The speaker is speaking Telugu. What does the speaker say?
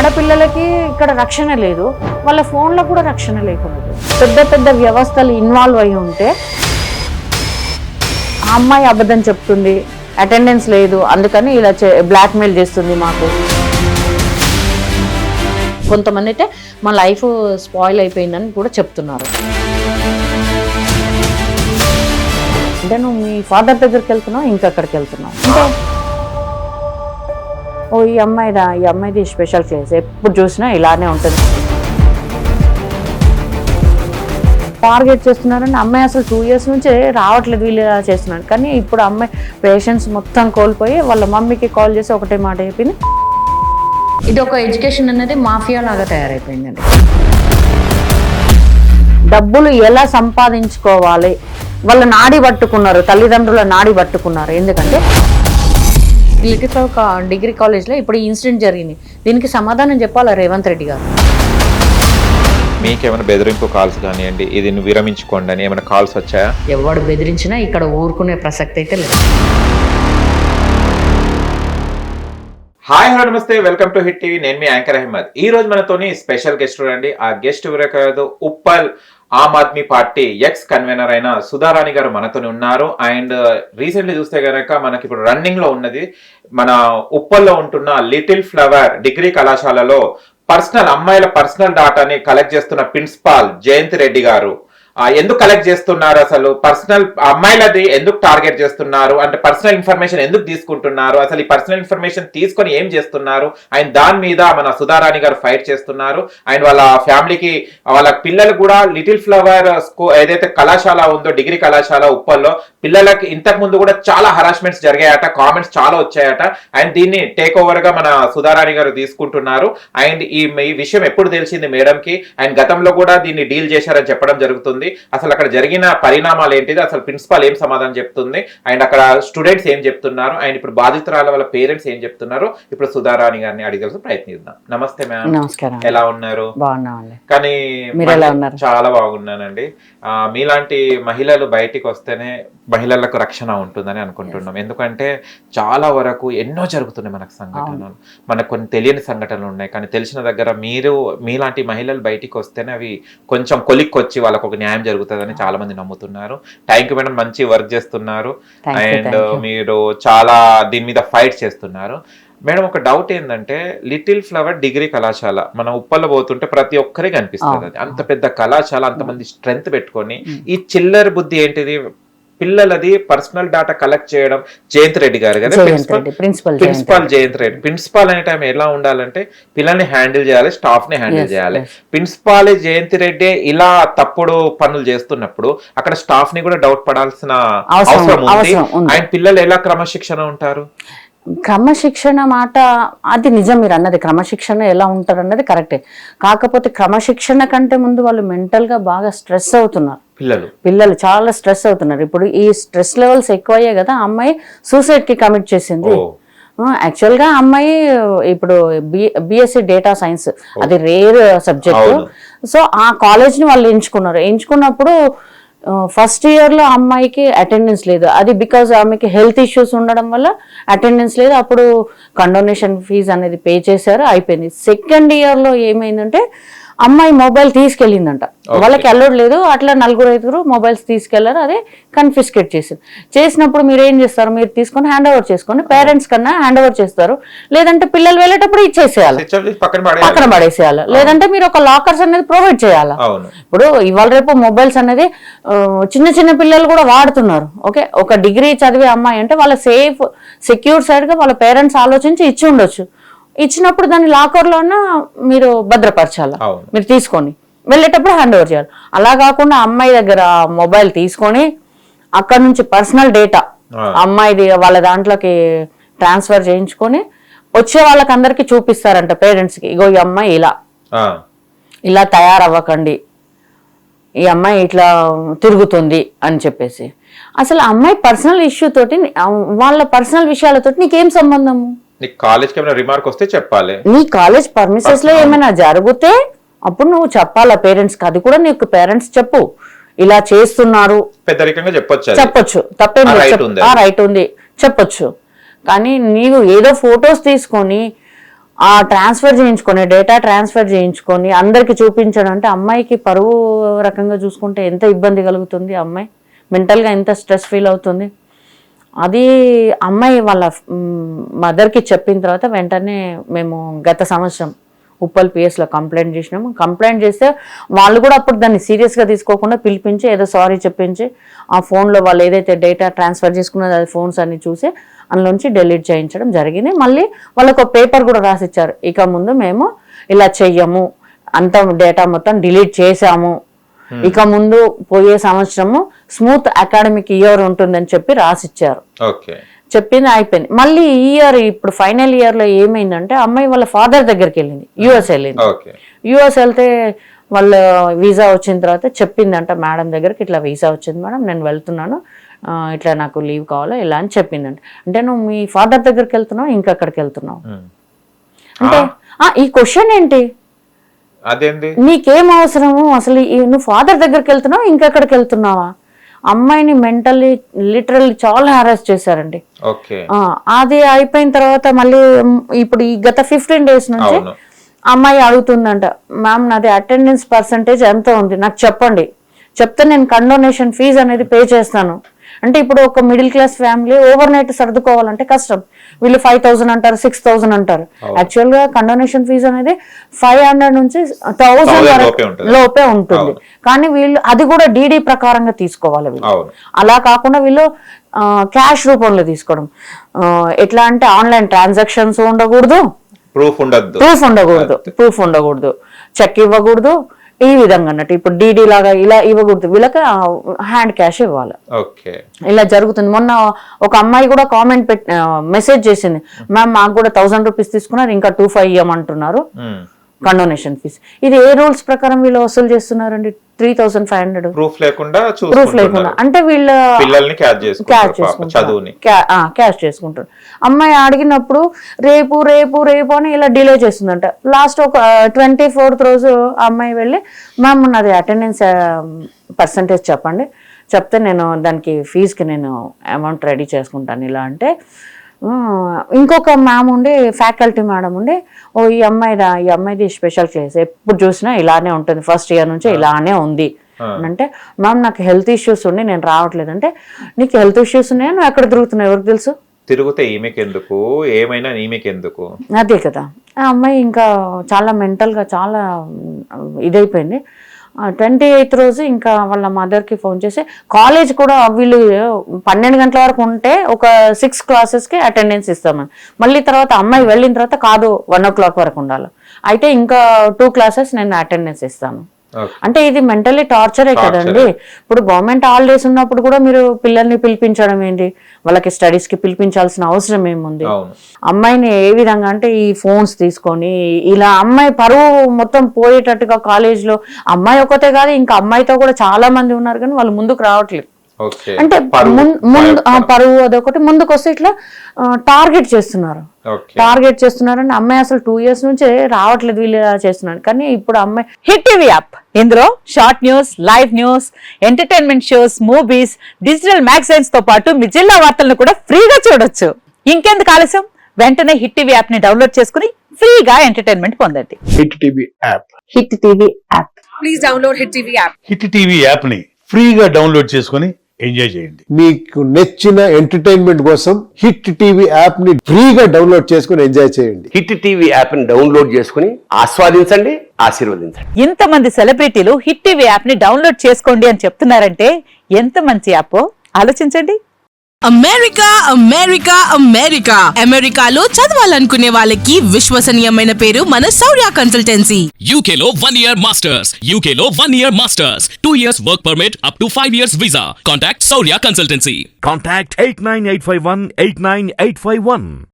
ఆడపిల్లలకి ఇక్కడ రక్షణ లేదు, వాళ్ళ ఫోన్లో కూడా రక్షణ లేకుండా పెద్ద పెద్ద వ్యవస్థలు ఇన్వాల్వ్ అయి ఉంటే ఆ అమ్మాయి అబద్ధం చెప్తుంది, అటెండెన్స్ లేదు అందుకని ఇలా బ్లాక్మెయిల్ చేస్తుంది మాకు. కొంతమంది అయితే మా లైఫ్ స్పాయిల్ అయిపోయిందని కూడా చెప్తున్నారు. అంటే నువ్వు మీ ఫాదర్ దగ్గరికి వెళ్తున్నావు, ఇంకక్కడికి వెళ్తున్నావు అంటే ఓ ఈ అమ్మాయిది స్పెషల్ కేసు, ఎప్పుడు చూసినా ఇలానే ఉంటుంది. టార్గెట్ చేస్తున్నారని అమ్మాయి అసలు 2 years నుంచే రావట్లేదు, వీళ్ళు ఇలా చేస్తున్నారు. కానీ ఇప్పుడు అమ్మాయి పేషెన్స్ మొత్తం కోల్పోయి వాళ్ళ మమ్మీకి కాల్ చేసి ఒకటే మాట చెప్పింది. ఇది ఒక ఎడ్యుకేషన్ అనేది మాఫియా లాగా తయారైపోయిందండి. డబ్బులు ఎలా సంపాదించుకోవాలి వాళ్ళ నాడి పట్టుకున్నారు, తల్లిదండ్రుల నాడి పట్టుకున్నారు. ఎందుకంటే లిఖిత ఒక డిగ్రీ కాలేజ్లో ఇప్పుడు ఈ ఇన్సిడెంట్ జరిగింది, దీనికి సమాధానం చెప్పాలి రేవంత్ రెడ్డి గారు. మీకేమైనా బెదిరింపు కాల్స్ కానివ్వండి, ఇది నువ్వు విరమించుకోండి అని ఏమైనా కాల్స్ వచ్చాయా? ఎవడు బెదిరించినా ఇక్కడ ఊరుకునే ప్రసక్తి అయితే లేదు. హాయ్ హలో నమస్తే, వెల్కమ్ టు హిట్ టీవీ. నేను మీ యాంకర్ అహ్మద్. ఈ రోజు మనతోని స్పెషల్ గెస్ట్ చూడండి. ఆ గెస్ట్ ఎవరో కాదు, Uppal Aam Aadmi party X convener అయిన సుధారాణి గారు మనతోని ఉన్నారు. అండ్ రీసెంట్లీ చూస్తే గనక మనకి ఇప్పుడు రన్నింగ్ లో ఉన్నది మన ఉప్పల్లో ఉంటున్న లిటిల్ ఫ్లవర్ డిగ్రీ కళాశాలలో అమ్మాయిల పర్సనల్ డాటాని కలెక్ట్ చేస్తున్న ప్రిన్సిపాల్ జయంత్ రెడ్డి గారు ఎందుకు కలెక్ట్ చేస్తున్నారు, అసలు పర్సనల్ అమ్మాయిలది ఎందుకు టార్గెట్ చేస్తున్నారు, అంటే పర్సనల్ ఇన్ఫర్మేషన్ ఎందుకు తీసుకుంటున్నారు, అసలు ఈ పర్సనల్ ఇన్ఫర్మేషన్ తీసుకొని ఏం చేస్తున్నారు, అండ్ దాని మీద మన సుధారాణి గారు ఫైట్ చేస్తున్నారు. అండ్ వాళ్ళ ఫ్యామిలీకి వాళ్ళ పిల్లలు కూడా లిటిల్ ఫ్లవర్ ఏదైతే కళాశాల ఉందో డిగ్రీ కళాశాల ఉప్పల్లో పిల్లలకి ఇంతకు ముందు కూడా చాలా హరాస్మెంట్స్ జరిగాయట, కామెంట్స్ చాలా వచ్చాయట. అండ్ దీన్ని టేక్ ఓవర్ గా మన సుధారాణి గారు తీసుకుంటున్నారు. అండ్ ఈ విషయం ఎప్పుడు తెలిసింది మేడంకి, అండ్ గతంలో కూడా దీన్ని డీల్ చేశారని చెప్పడం జరుగుతుంది. అసలు అక్కడ జరిగిన పరిణామాలు ఏంటిది, అసలు ప్రిన్సిపాల్ ఏం సమాధానం చెప్తుంది, అండ్ అక్కడ స్టూడెంట్స్ ఏం చెప్తున్నారు, అండ్ ఇప్పుడు బాధితురాల వాళ్ళ పేరెంట్స్ ఏం చెప్తున్నారు, ఇప్పుడు సుధారాణి గారిని అడిగే ప్రయత్నిద్దాం. నమస్తే మ్యామ్. నమస్కారం. ఎలా ఉన్నారు? బాగున్నామండి. కానీ చాలా బాగున్నానండి. మీలాంటి మహిళలు బయటికి వస్తేనే మహిళలకు రక్షణ ఉంటుందని అనుకుంటున్నాం. ఎందుకంటే చాలా వరకు ఎన్నో జరుగుతున్నాయి మనకు సంఘటనలు, మనకు కొన్ని తెలియని సంఘటనలు ఉన్నాయి. కానీ తెలిసిన దగ్గర మీలాంటి మహిళలు బయటికి వస్తేనే అవి కొంచెం కొలిక్కొచ్చి వాళ్ళకు ఒక న్యాయం జరుగుతుందని చాలా మంది నమ్ముతున్నారు. థ్యాంక్ యూ మేడం, మంచి వర్క్ చేస్తున్నారు. అండ్ మీరు చాలా దీని మీద ఫైట్ చేస్తున్నారు. మేడం, ఒక డౌట్ ఏంటంటే లిటిల్ ఫ్లవర్ డిగ్రీ కళాశాల మన ఉప్పల్లో పోతుంటే ప్రతి ఒక్కరికి కనిపిస్తుంది. అది అంత పెద్ద కళాశాల, అంతమంది స్ట్రెంత్ పెట్టుకొని ఈ చిల్లర బుద్ధి ఏంటిది, పిల్లలది పర్సనల్ డాటా కలెక్ట్ చేయడం. జయంత్ రెడ్డి గారు కదా ప్రిన్సిపాల్ జయంత్ రెడ్డి. ప్రిన్సిపాల్ అనే టైం ఎలా ఉండాలంటే పిల్లల్ని హ్యాండిల్ చేయాలి, స్టాఫ్ ని హ్యాండిల్ చేయాలి. ప్రిన్సిపాల్ జయంత్ రెడ్డి ఇలా తప్పుడు పనులు చేస్తున్నప్పుడు అక్కడ స్టాఫ్ ని కూడా డౌట్ పడాల్సిన అవసరం ఉంది. ఆయన పిల్లలు ఎలా క్రమశిక్షణ ఉంటారు? క్రమశిక్షణ మాట అది నిజం, మీరు అన్నది క్రమశిక్షణ ఎలా ఉంటారు అన్నది కరెక్టే. కాకపోతే క్రమశిక్షణ కంటే ముందు వాళ్ళు మెంటల్ గా బాగా స్ట్రెస్ అవుతున్నారు. పిల్లలు చాలా స్ట్రెస్ అవుతున్నారు. ఇప్పుడు ఈ స్ట్రెస్ లెవెల్స్ ఎక్కువయ్యాయి కదా, అమ్మాయి సూసైడ్ కి కమిట్ చేసింది. యాక్చువల్ గా అమ్మాయి ఇప్పుడు బిఎస్సి డేటా సైన్స్, అది రేర్ సబ్జెక్ట్. సో ఆ కాలేజ్ ని వాళ్ళు ఎంచుకున్నప్పుడు ఫస్ట్ ఇయర్ లో అమ్మాయికి అటెండెన్స్ లేదు. అది బికాజ్ ఆమెకి హెల్త్ ఇష్యూస్ ఉండడం వల్ల అటెండెన్స్ లేదు. అప్పుడు కండోనేషన్ ఫీజు అనేది పే చేశారు, అయిపోయింది. సెకండ్ ఇయర్ లో ఏమైందంటే అమ్మాయి మొబైల్ తీసుకెళ్ళిందంట, వాళ్ళకి అలౌడ్ లేదు. అట్లా 4-5 మొబైల్స్ తీసుకెళ్లారు, అదే కన్ఫిస్కేట్ చేసినప్పుడు మీరు ఏం చేస్తారు, మీరు తీసుకొని హ్యాండ్ ఓవర్ చేసుకోండి. పేరెంట్స్ కన్నా హ్యాండ్ ఓవర్ చేస్తారు, లేదంటే పిల్లలు వెళ్ళేటప్పుడు ఇచ్చేసేయాలి, పక్కన పడేసేయాలి, లేదంటే మీరు ఒక లాకర్స్ అనేది ప్రొవైడ్ చేయాలి. ఇప్పుడు ఇవాళ రేపు మొబైల్స్ అనేది చిన్న పిల్లలు కూడా వాడుతున్నారు. ఓకే, ఒక డిగ్రీ చదివే అమ్మాయి అంటే వాళ్ళ సేఫ్ సెక్యూర్ సైడ్ గా వాళ్ళ పేరెంట్స్ ఆలోచించి ఇచ్చి ఉండొచ్చు. ఇచ్చినప్పుడు దాన్ని లాకర్లోన మీరు భద్రపరచాలి, మీరు తీసుకొని వెళ్ళేటప్పుడు హ్యాండ్ ఓవర్ చేయాలి. అలా కాకుండా అమ్మాయి దగ్గర మొబైల్ తీసుకొని అక్కడ నుంచి పర్సనల్ డేటా అమ్మాయిది వాళ్ళ దాంట్లోకి ట్రాన్స్ఫర్ చేయించుకొని వచ్చే వాళ్ళకి అందరికి చూపిస్తారంట పేరెంట్స్కి. ఇగో ఈ అమ్మాయి ఇలా తయారవ్వకండి, ఈ అమ్మాయి ఇట్లా తిరుగుతుంది అని చెప్పేసి. అసలు అమ్మాయి పర్సనల్ ఇష్యూ తోటి, వాళ్ళ పర్సనల్ విషయాలతోటి నీకేం సంబంధము? నీ కాలేజ్ కి ఏమైనా రిమార్క్ వస్తే చెప్పాలి. నీ కాలేజ్ పర్మిసెస్ లో ఏమైనా జరిగితే అప్పుడు నువ్వు చెప్పాలా పేరెంట్స్ కి. అది కూడా నీకు పేరెంట్స్ చెప్పు, ఇలా చేస్తున్నారు, పెద్దరికంగా చెప్పొచ్చు, తప్పేం రైట్ ఉంది చెప్పొచ్చు. కానీ నీవు ఏదో ఫొటోస్ తీసుకొని ఆ ట్రాన్స్ఫర్ చేయించుకొని డేటా ట్రాన్స్ఫర్ చేయించుకొని అందరికి చూపించడం అంటే అమ్మాయికి పరువు రకంగా చూసుకుంటే ఎంత ఇబ్బంది కలుగుతుంది, అమ్మాయి మెంటల్గా ఎంత స్ట్రెస్ ఫీల్ అవుతుంది. అది అమ్మాయి వాళ్ళ మదర్కి చెప్పిన తర్వాత వెంటనే మేము గత సంవత్సరం ఉప్పల్ పిఎస్లో కంప్లైంట్ చేసినాము. కంప్లైంట్ చేస్తే వాళ్ళు కూడా అప్పుడు దాన్ని సీరియస్గా తీసుకోకుండా పిలిపించి ఏదో సారీ చెప్పించి ఆ ఫోన్లో వాళ్ళు ఏదైతే డేటా ట్రాన్స్ఫర్ చేసుకున్నదో అది ఫోన్స్ అన్ని చూసి అందులోంచి డిలీట్ చేయించడం జరిగింది. మళ్ళీ వాళ్ళకు ఒక పేపర్ కూడా రాసిచ్చారు, ఇక ముందు మేము ఇలా చెయ్యము, అంత డేటా మొత్తం డిలీట్ చేసాము, ఇక ముందు పోయే సంవత్సరము స్మూత్ అకాడమిక్ ఇయర్ ఉంటుందని చెప్పి రాసిచ్చారు. చెప్పింది అయిపోయింది. మళ్ళీ ఈ ఇయర్ ఇప్పుడు ఫైనల్ ఇయర్లో ఏమైందంటే అమ్మాయి వాళ్ళ ఫాదర్ దగ్గరికి వెళ్ళింది, యుఎస్ వెళ్ళింది. యుఎస్ వెళ్తే వాళ్ళ వీసా వచ్చిన తర్వాత చెప్పిందంట మేడం దగ్గరికి, ఇట్లా వీసా వచ్చింది మేడం, నేను వెళ్తున్నాను, ఇట్లా నాకు లీవ్ కావాలా ఇలా అని చెప్పిందంట. అంటే నువ్వు మీ ఫాదర్ దగ్గరికి వెళ్తున్నావు, ఇంకెక్కడికి వెళ్తున్నావు అంటే ఈ క్వశ్చన్ ఏంటి, నీకేం అవసరము అసలు, నువ్వు ఫాదర్ దగ్గరికి వెళ్తున్నావు ఇంకెక్కడికి వెళ్తున్నావా? అమ్మాయిని మెంటల్లీ లిటరల్లీ చాలా హారాస్ చేశారండి. అది అయిపోయిన తర్వాత మళ్ళీ ఇప్పుడు ఈ గత 15 days నుంచి అమ్మాయి అడుగుతుందంట, మ్యామ్ నాది అటెండెన్స్ పర్సంటేజ్ ఎంత ఉంది నాకు చెప్పండి, చెప్తే నేను కండోనేషన్ ఫీజు అనేది పే చేస్తాను. అంటే ఇప్పుడు ఒక middle class family overnight సర్దుకోవాలంటే కష్టం. వీళ్ళు 5,000 అంటారు, 6,000 అంటారు. యాక్చువల్ గా కండోనేషన్ ఫీజు అనేది 500 నుంచి 1,000 వరకు లోపే ఉంటుంది. కానీ వీళ్ళు అది కూడా డీడీ ప్రకారంగా తీసుకోవాలి వీళ్ళు. అలా కాకుండా వీళ్ళు క్యాష్ రూపంలో తీసుకోవడం. ఎట్లా అంటే ఆన్లైన్ ట్రాన్సాక్షన్స్ ఉండకూడదు, ప్రూఫ్ ఉండకూడదు, చెక్ ఇవ్వకూడదు, ఈ విధంగా అన్నట్టు. ఇప్పుడు డీడీ లాగా ఇలా ఇవ్వకూడదు, వీళ్ళకి హ్యాండ్ క్యాష్ ఇవ్వాలి. ఇలా జరుగుతుంది. మొన్న ఒక అమ్మాయి కూడా కామెంట్ మెసేజ్ చేసింది, మ్యామ్ మాకు కూడా 1,000 రూపీస్ తీసుకున్నారు, ఇంకా 2,500 ఇవ్వమంటున్నారు కండోనేషన్ ఫీజ్. ఇది ఏ రూల్స్ ప్రకారం వీళ్ళు వసూలు చేస్తున్నారండి? 3,500 ప్రూఫ్ లేకుండా అంటే వీళ్ళ క్యాష్ చేసుకుంటారు. అమ్మాయి అడిగినప్పుడు రేపు రేపు రేపు అని ఇలా డిలే చేస్తుందంట. లాస్ట్ ఒక 24th రోజు అమ్మాయి వెళ్ళి మ్యామ్ నాది అటెండెన్స్ పర్సంటేజ్ చెప్పండి, చెప్తే నేను దానికి ఫీజుకి నేను అమౌంట్ రెడీ చేసుకుంటాను ఇలా అంటే, ఇంకొక మ్యామ్ ఉండి ఫ్యాకల్టీ మేడం ఉండి, ఈ అమ్మాయిది స్పెషల్ క్లాస్ ఎప్పుడు చూసినా ఇలానే ఉంటుంది, ఫస్ట్ ఇయర్ నుంచి ఇలానే ఉంది అంటే, మ్యామ్ నాకు హెల్త్ ఇష్యూస్ ఉండి నేను రావట్లేదు అంటే, నీకు హెల్త్ ఇష్యూస్ ఉన్నాయా, నువ్వు ఎక్కడ తిరుగుతున్నావు ఎవరికి తెలుసు, తిరిగితే ఈమెకెందుకు, ఏమైనా ఈమెకెందుకు, అదే కదా. ఆ అమ్మాయి ఇంకా చాలా మెంటల్గా చాలా ఇదైపోయింది. 28th రోజు ఇంకా వాళ్ళ మదర్కి ఫోన్ చేసి, కాలేజ్ కూడా వీళ్ళు 12 గంటల వరకు ఉంటే ఒక 6 classes అటెండెన్స్ ఇస్తామని, మళ్ళీ తర్వాత అమ్మాయి వెళ్ళిన తర్వాత కాదు 1 o'clock వరకు ఉండాలి, అయితే ఇంకా 2 classes నేను అటెండెన్స్ ఇస్తాను అంటే ఇది మెంటల్లీ టార్చరే కదండి. ఇప్పుడు గవర్నమెంట్ హాలిడేస్ ఉన్నప్పుడు కూడా మీరు పిల్లల్ని పిలిపించడం ఏంటి, వాళ్ళకి స్టడీస్ కి పిలిపించాల్సిన అవసరం ఏముంది? అమ్మాయిని ఏ విధంగా అంటే ఈ ఫోన్స్ తీసుకొని ఇలా అమ్మాయి పరువు మొత్తం పోయేటట్టుగా కాలేజ్ లో, అమ్మాయి ఒకతే కాదు ఇంకా అమ్మాయితో కూడా చాలా మంది ఉన్నారు కానీ వాళ్ళు ముందుకు రావట్లేదు. అంటే పరువు అదొకటి, ముందుకు వస్తే ఇట్లా టార్గెట్ చేస్తున్నారండి. అమ్మాయి అసలు 2 years నుంచే రావట్లేదు, వీళ్ళు ఇలా చేస్తున్నారు. కానీ ఇప్పుడు అమ్మాయి హిట్ టీవీ యాప్, ఇందులో short news, live news, entertainment shows, movies, digital magazines తో పాటు మీ జిల్లా వార్తలను కూడా ఫ్రీగా చూడొచ్చు. ఇంకెందుకు ఆలస్యం, వెంటనే హిట్ టీవీ యాప్ ని డౌన్లోడ్ చేసుకుని ఫ్రీగా ఎంటర్టైన్మెంట్ పొందండి. Hit TV app, please download hit TV app. Hit TV app ని ఫ్రీగా డౌన్లోడ్ చేసుకుని ఎంజాయ్ చేయండి. మీకు నచ్చిన ఎంటర్టైన్మెంట్ కోసం హిట్ టీవీ యాప్ ని ఫ్రీగా డౌన్లోడ్ చేసుకుని ఎంజాయ్ చేయండి. హిట్ టీవీ యాప్ ని డౌన్లోడ్ చేసుకుని ఆస్వాదించండి, ఆశీర్వదించండి. ఇంతమంది సెలబ్రిటీలు హిట్ టీవీ యాప్ ని డౌన్లోడ్ చేసుకోండి అని చెప్తున్నారంటే ఎంత మంచి యాప్ ఆలోచించండి. అమెరికా అమెరికా అమెరికా అమెరికాలో చదవాలనుకునే వాళ్ళకి విశ్వసనీయమైన పేరు మన శౌర్య కన్సల్టెన్సీ. UK లో 1 year masters, UK లో 1 year masters, 2 years work permit up to 5 years visa. Contact Saurya Consultancy. Contact 89851 89851.